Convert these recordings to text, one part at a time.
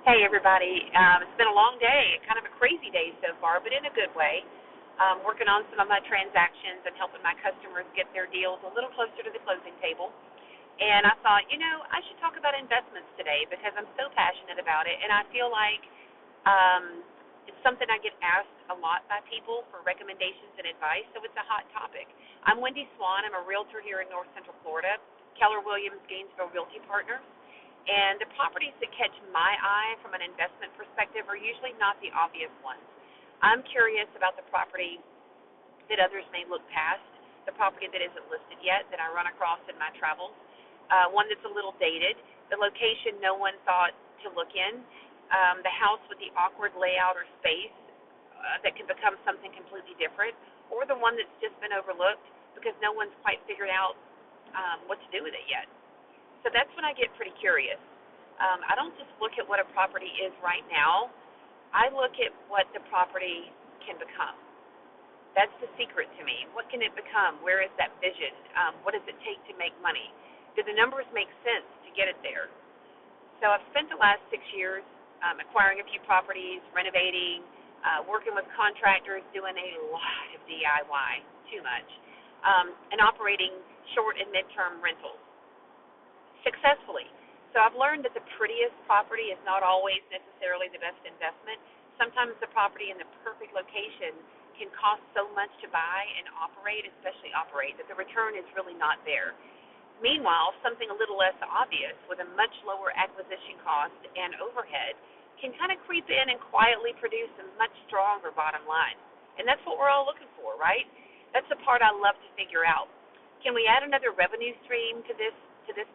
Hey, everybody. It's been a long day, kind of a crazy day so far, but in a good way. Working on some of my transactions and helping my customers get their deals a little closer to the closing table. And I thought, I should talk about investments today because I'm so passionate about it, and I feel like it's something I get asked a lot by people for recommendations and advice, so it's a hot topic. I'm Wendy Swan. I'm a realtor here in North Central Florida, Keller Williams Gainesville Realty Partners. And the properties that catch my eye from an investment perspective are usually not the obvious ones. I'm curious about the property that others may look past, the property that isn't listed yet that I run across in my travels, one that's a little dated, the location no one thought to look in, the house with the awkward layout or space that can become something completely different, or the one that's just been overlooked because no one's quite figured out what to do with it yet. So that's when I get pretty curious. I don't just look at what a property is right now. I look at what the property can become. That's the secret to me. What can it become? Where is that vision? What does it take to make money? Do the numbers make sense to get it there? So I've spent the last 6 years acquiring a few properties, renovating, working with contractors, doing a lot of DIY, too much, and operating short and midterm rentals successfully. So I've learned that the prettiest property is not always necessarily the best investment. Sometimes the property in the perfect location can cost so much to buy and operate, especially operate, that the return is really not there. Meanwhile, something a little less obvious with a much lower acquisition cost and overhead can kind of creep in and quietly produce a much stronger bottom line. And that's what we're all looking for, right? That's the part I love to figure out. Can we add another revenue stream to this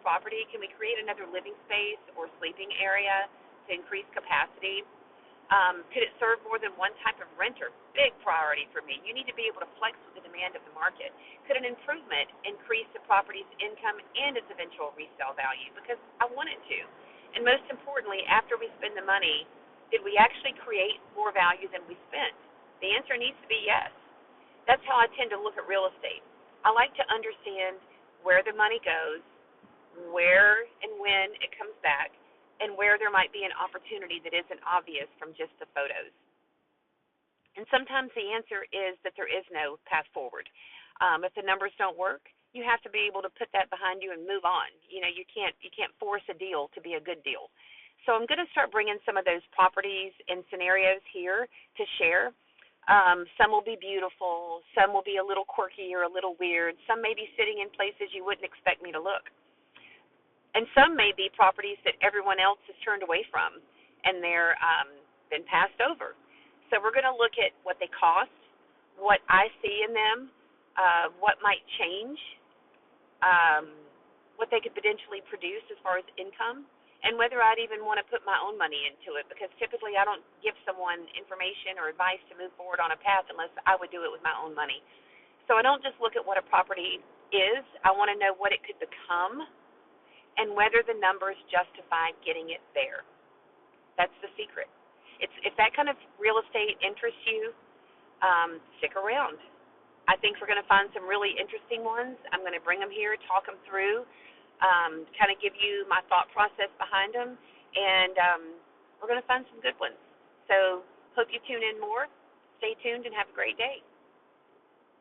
property? Can we create another living space or sleeping area to increase capacity? Could it serve more than one type of renter? Big priority for me. You need to be able to flex with the demand of the market. Could an improvement increase the property's income and its eventual resale value? Because I want it to. And most importantly, after we spend the money, did we actually create more value than we spent? The answer needs to be yes. That's how I tend to look at real estate. I like to understand where the money goes, where and when it comes back, and where there might be an opportunity that isn't obvious from just the photos. And sometimes the answer is that there is no path forward. If the numbers don't work, you have to be able to put that behind you and move on. You can't force a deal to be a good deal. So I'm going to start bringing some of those properties and scenarios here to share. Some will be beautiful. Some will be a little quirky or a little weird. Some may be sitting in places you wouldn't expect me to look. And some may be properties that everyone else has turned away from, and they're been passed over. So we're going to look at what they cost, what I see in them, what might change, what they could potentially produce as far as income, and whether I'd even want to put my own money into it, because typically I don't give someone information or advice to move forward on a path unless I would do it with my own money. So I don't just look at what a property is. I want to know what it could become and whether the numbers justify getting it there. That's the secret. If that kind of real estate interests you, stick around. I think we're going to find some really interesting ones. I'm going to bring them here, talk them through, kind of give you my thought process behind them, and we're going to find some good ones. So hope you tune in more. Stay tuned and have a great day.